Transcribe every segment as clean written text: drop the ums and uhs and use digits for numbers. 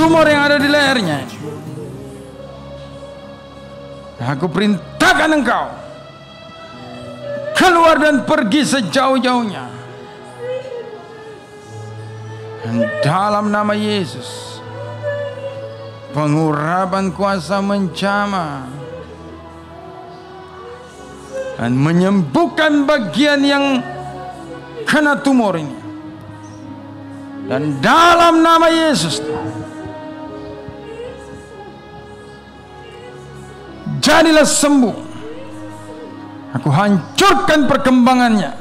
tumor yang ada di lehernya. Aku perintahkan engkau keluar dan pergi sejauh-jauhnya. Dalam nama Yesus, pengurapan kuasa menjamah dan menyembuhkan bagian yang kena tumor ini. Dan dalam nama Yesus, jadilah sembuh. Aku hancurkan perkembangannya,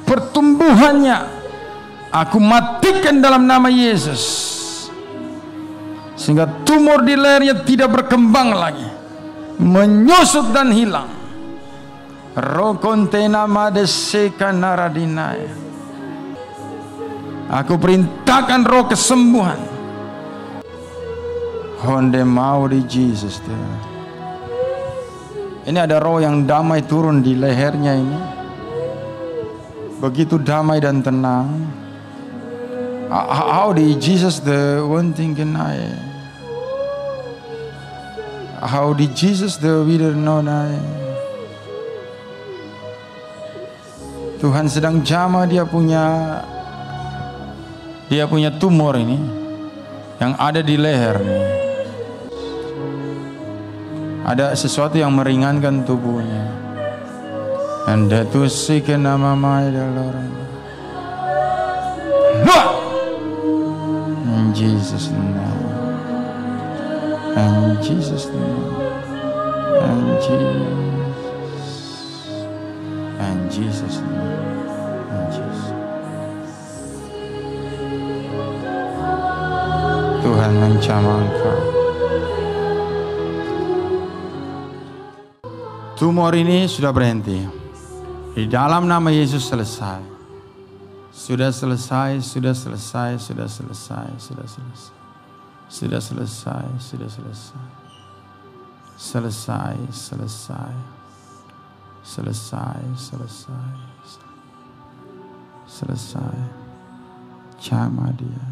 pertumbuhannya. Aku matikan dalam nama Yesus, sehingga tumor di lehernya tidak berkembang lagi, menyusut dan hilang. Rokontena madeseka naradinaya. Aku perintahkan roh kesembuhan. Honde mau di Jesus. Ini ada roh yang damai turun di lehernya ini. Begitu damai dan tenang. How did Jesus the one thing can I? How did Jesus the we don't know? Tuhan sedang jamah, dia punya tumor ini yang ada di leher nih. Ada sesuatu yang meringankan tubuhnya. Anda tuh sih nama mai dalam. In Jesus' name. In Jesus' name. In Jesus. In Jesus' name. In Jesus. Tuhan menjamah engkau. Tumor ini sudah berhenti. Di dalam nama Yesus selesai. Sudah selesai, sudah selesai, sudah selesai, sudah selesai. Sudah selesai, sudah selesai. Selesai, selesai. Selesai, selesai. Selesai. Jamah dia.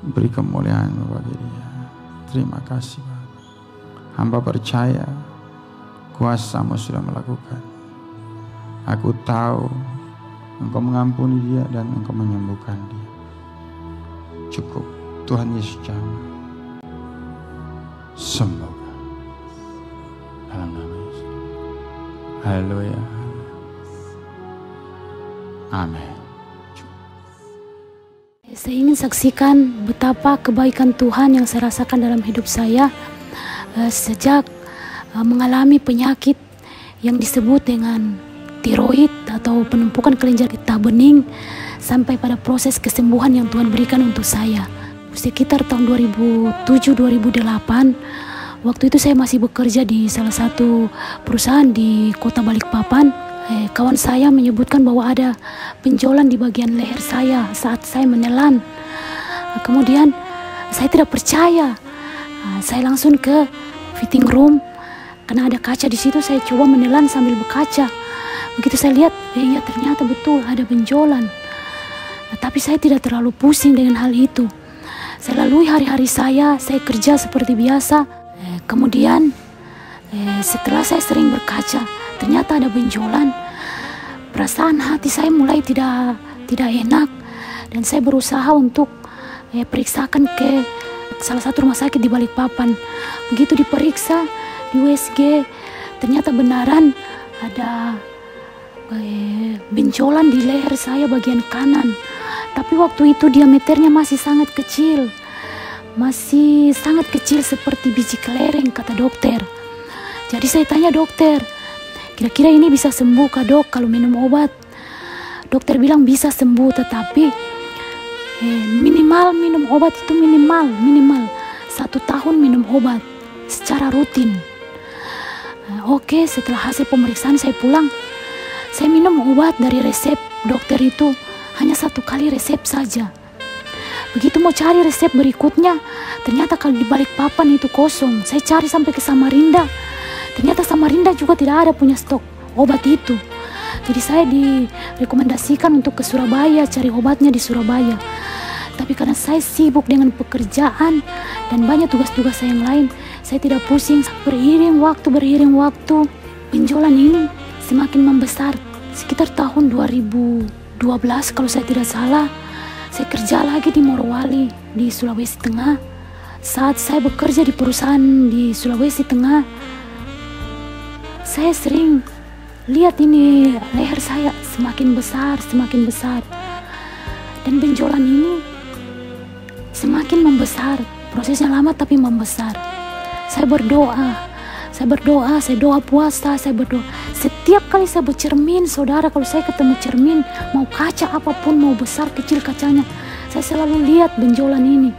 Beri kemuliaan bagi dia. Terima kasih Bapak. Hamba percaya kuasa-Mu sudah melakukan. Aku tahu Engkau mengampuni dia dan Engkau menyembuhkan dia. Cukup. Tuhan Yesus jamah. Semoga dalam nama Yesus. Haleluya. Amin. Saya ingin saksikan betapa kebaikan Tuhan yang saya rasakan dalam hidup saya sejak mengalami penyakit yang disebut dengan tiroid atau penumpukan kelenjar getah bening sampai pada proses kesembuhan yang Tuhan berikan untuk saya. Sekitar tahun 2007-2008, waktu itu saya masih bekerja di salah satu perusahaan di kota Balikpapan. Kawan saya menyebutkan bahwa ada benjolan di bagian leher saya saat saya menelan. Kemudian saya tidak percaya. Saya langsung ke fitting room karena ada kaca di situ. Saya coba menelan sambil berkaca. Begitu saya lihat, iya ternyata betul ada benjolan. Tapi saya tidak terlalu pusing dengan hal itu. Saya lalui hari-hari saya kerja seperti biasa. Kemudian setelah saya sering berkaca, ternyata ada benjolan. Perasaan hati saya mulai tidak enak dan saya berusaha untuk periksakan ke salah satu rumah sakit di Balikpapan. Begitu diperiksa di USG, ternyata benaran ada benjolan di leher saya bagian kanan. Tapi waktu itu diameternya masih sangat kecil. Masih sangat kecil seperti biji kelereng, kata dokter. Jadi saya tanya dokter, kira-kira ini bisa sembuh kah dok kalau minum obat? Dokter bilang bisa sembuh, tetapi minimal minum obat itu minimal 1 tahun minum obat secara rutin. Oke, setelah hasil pemeriksaan saya pulang. Saya minum obat dari resep dokter itu hanya 1 kali resep saja. Begitu mau cari resep berikutnya, ternyata kalau di Balikpapan itu kosong. Saya cari sampai ke Samarinda. Ternyata Samarinda juga tidak ada punya stok obat itu. Jadi saya direkomendasikan untuk ke Surabaya, cari obatnya di Surabaya. Tapi karena saya sibuk dengan pekerjaan dan banyak tugas-tugas saya yang lain, saya tidak pusing. Beriring waktu, benjolan ini semakin membesar. Sekitar tahun 2012 kalau saya tidak salah, saya kerja lagi di Morowali di Sulawesi Tengah. Saat saya bekerja di perusahaan di Sulawesi Tengah, saya sering lihat ini leher saya semakin besar. Dan benjolan ini semakin membesar. Prosesnya lama tapi membesar. Saya berdoa, saya doa puasa, saya berdoa. Setiap kali saya bercermin, saudara, kalau saya ketemu cermin, mau kaca apapun, mau besar kecil kacanya, saya selalu lihat benjolan ini.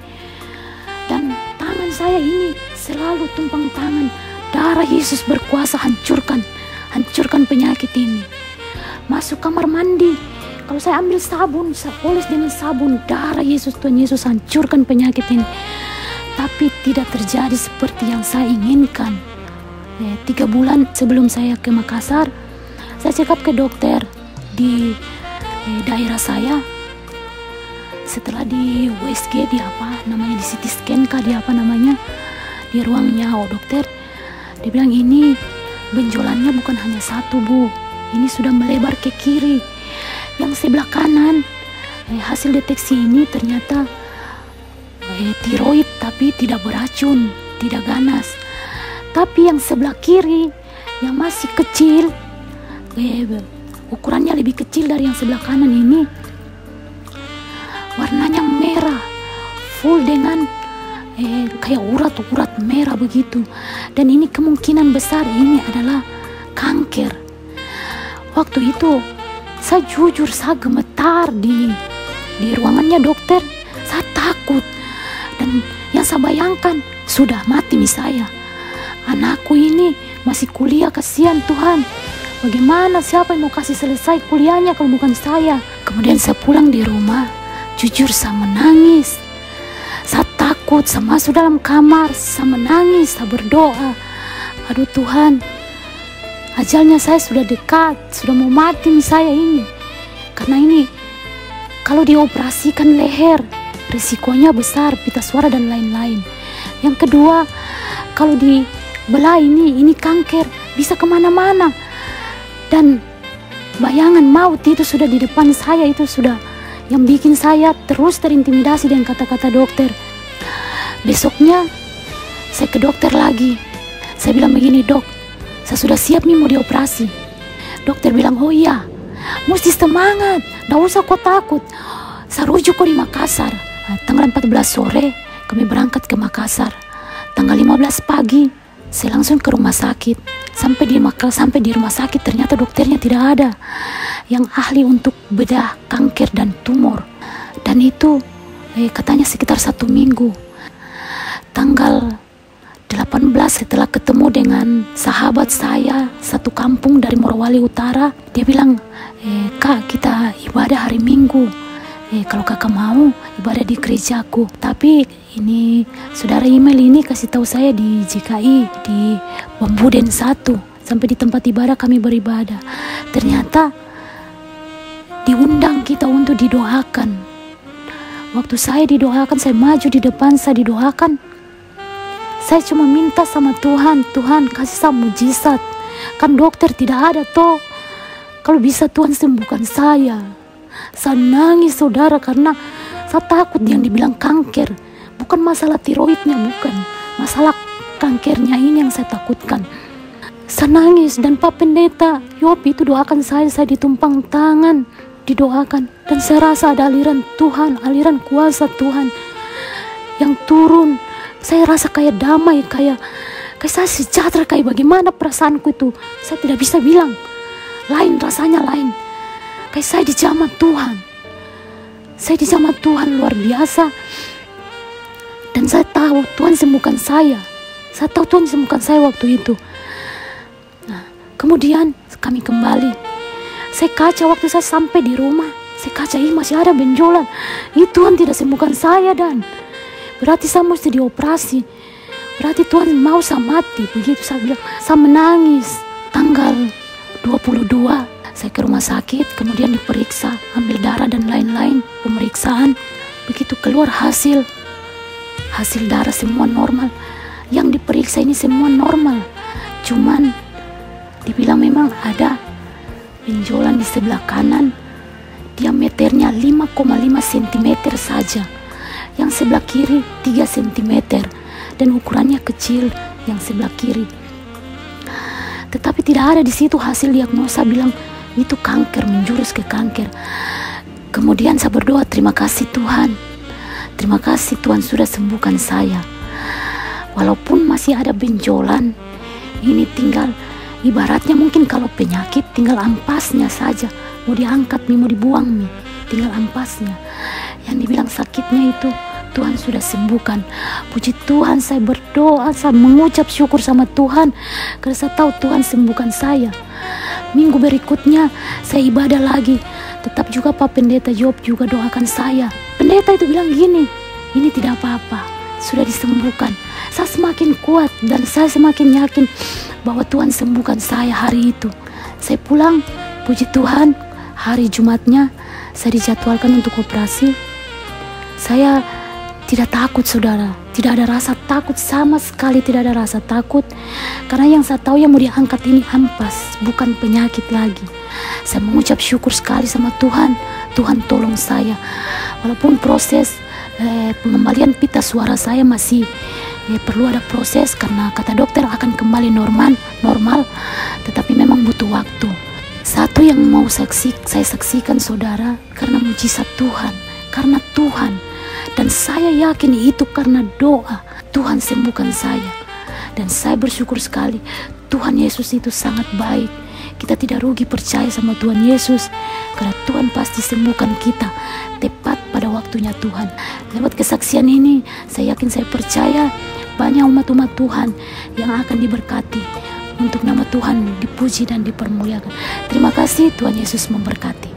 Dan tangan saya ini selalu tumpang tangan. Darah Yesus berkuasa, hancurkan penyakit ini. Masuk kamar mandi, kalau saya ambil sabun, saya oles dengan sabun, darah Yesus, Tuhan Yesus hancurkan penyakit ini. Tapi tidak terjadi seperti yang saya inginkan. 3 bulan sebelum saya ke Makassar, saya check up ke dokter di daerah saya. Setelah di USG, di CT scan kah, di ruangnya dokter, dia bilang ini benjolannya bukan hanya satu, Bu, ini sudah melebar ke kiri. Yang sebelah kanan, hasil deteksi ini ternyata tiroid, tapi tidak beracun, tidak ganas. Tapi yang sebelah kiri yang masih kecil, ukurannya lebih kecil dari yang sebelah kanan ini, warnanya merah, full dengan kayak urat-urat merah begitu. Dan ini kemungkinan besar ini adalah kanker. Waktu itu saya jujur, saya gemetar di ruangannya dokter. Saya takut. Dan yang saya bayangkan, sudah mati nih saya. Anakku ini masih kuliah, kasihan Tuhan. Bagaimana, siapa yang mau kasih selesai kuliahnya kalau bukan saya? Kemudian saya pulang di rumah, jujur saya menangis. Saya takut, saya masuk dalam kamar, saya menangis, saya berdoa. Aduh Tuhan, ajalnya saya sudah dekat, sudah mau mati nih saya ini. Karena ini kalau dioperasikan leher, risikonya besar, pita suara dan lain-lain. Yang kedua, kalau dibelah ini kanker, bisa kemana-mana. Dan bayangan maut itu sudah di depan saya, itu sudah yang bikin saya terus terintimidasi dengan kata-kata dokter. Besoknya saya ke dokter lagi. Saya bilang begini, Dok, saya sudah siap nih mau dioperasi. Dokter bilang, oh iya, mesti semangat, gak usah kau takut. Saya rujuk kok di Makassar. Tanggal 14 sore kami berangkat ke Makassar. Tanggal 15 pagi saya langsung ke rumah sakit. Sampai di rumah sakit ternyata dokternya tidak ada yang ahli untuk bedah kanker dan tumor. Dan itu katanya sekitar 1 minggu. Tanggal 18 setelah ketemu dengan sahabat saya satu kampung dari Morowali Utara, dia bilang, Kak, kita ibadah hari Minggu. Kalau kakak mau ibadah di gerejaku. Tapi ini saudara email ini kasih tahu saya di JKI di Bambuden 1. Sampai di tempat ibadah kami beribadah. Ternyata diundang kita untuk didoakan. Waktu saya didoakan, saya maju di depan, saya didoakan. Saya cuma minta sama Tuhan, Tuhan kasih saya mujizat. Kan dokter tidak ada toh. Kalau bisa Tuhan sembuhkan saya. Saya nangis saudara karena saya takut yang dibilang kanker. Bukan masalah tiroidnya, bukan. Masalah kankernya ini yang saya takutkan. Saya nangis dan Pak Pendeta Yopi itu doakan saya ditumpang tangan, didoakan. Dan saya rasa ada aliran Tuhan, aliran kuasa Tuhan yang turun. Saya rasa kayak damai, kayak saya sejahtera, kayak bagaimana perasaanku itu. Saya tidak bisa bilang. Lain, rasanya lain. Kayak saya dijamah Tuhan. Saya dijamah Tuhan luar biasa. Dan saya tahu Tuhan sembuhkan saya. Saya tahu Tuhan sembuhkan saya waktu itu. Nah, kemudian kami kembali. Saya kaca waktu saya sampai di rumah. Saya kaca, masih ada benjolan. Tuhan tidak sembuhkan saya dan berarti saya mesti dioperasi. Berarti Tuhan mau saya mati. Begitu saya bilang. Saya menangis. Tanggal 22 saya ke rumah sakit, kemudian diperiksa, ambil darah dan lain-lain, pemeriksaan. Begitu keluar hasil darah semua normal. Yang diperiksa ini semua normal. Cuman dibilang memang ada benjolan di sebelah kanan, diameternya 5,5 cm saja. Yang sebelah kiri 3 cm dan ukurannya kecil yang sebelah kiri. Tetapi tidak ada di situ hasil diagnosa bilang itu kanker, menjurus ke kanker. Kemudian saya berdoa, terima kasih Tuhan. Terima kasih Tuhan sudah sembuhkan saya. Walaupun masih ada benjolan, ini tinggal ibaratnya mungkin kalau penyakit tinggal ampasnya saja. Mau diangkat nih, mau dibuang nih, tinggal ampasnya. Yang dibilang sakitnya itu Tuhan sudah sembuhkan. Puji Tuhan, saya berdoa, saya mengucap syukur sama Tuhan karena saya tahu Tuhan sembuhkan saya. Minggu berikutnya saya ibadah lagi, tetap juga Pak Pendeta Job juga doakan saya. Pendeta itu bilang gini, ini tidak apa-apa, sudah disembuhkan. Saya semakin kuat dan saya semakin yakin bahwa Tuhan sembuhkan saya hari itu. Saya pulang, puji Tuhan, hari Jumatnya saya dijadwalkan untuk operasi. Saya tidak takut saudara, tidak ada rasa takut sama sekali, tidak ada rasa takut. Karena yang saya tahu yang mau diangkat ini ampas, bukan penyakit lagi. Saya mengucap syukur sekali sama Tuhan, Tuhan tolong saya. Walaupun proses pengembalian pita suara saya masih perlu ada proses karena kata dokter akan kembali normal, tetapi memang butuh waktu. Satu yang mau saya saksikan saudara, karena mujizat Tuhan, karena Tuhan. Dan saya yakin itu karena doa Tuhan sembuhkan saya. Dan saya bersyukur sekali, Tuhan Yesus itu sangat baik. Kita tidak rugi percaya sama Tuhan Yesus, karena Tuhan pasti sembuhkan kita tepat pada waktunya Tuhan. Lewat kesaksian ini, saya yakin, saya percaya banyak umat-umat Tuhan yang akan diberkati, untuk nama Tuhan dipuji dan dipermuliakan. Terima kasih, Tuhan Yesus memberkati.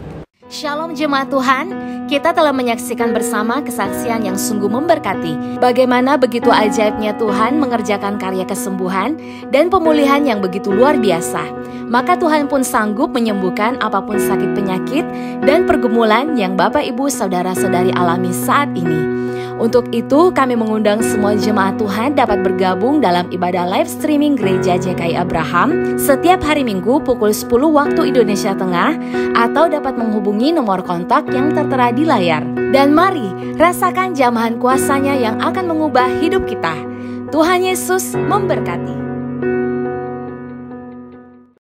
Shalom jemaat Tuhan, kita telah menyaksikan bersama kesaksian yang sungguh memberkati. Bagaimana begitu ajaibnya Tuhan mengerjakan karya kesembuhan dan pemulihan yang begitu luar biasa. Maka Tuhan pun sanggup menyembuhkan apapun sakit penyakit dan pergumulan yang Bapak Ibu Saudara-saudari alami saat ini. Untuk itu kami mengundang semua jemaat Tuhan dapat bergabung dalam ibadah live streaming Gereja JKI Abraham setiap hari Minggu pukul 10 waktu Indonesia Tengah, atau dapat menghubungi nomor kontak yang tertera di layar. Dan mari rasakan jamahan kuasanya yang akan mengubah hidup kita. Tuhan Yesus memberkati.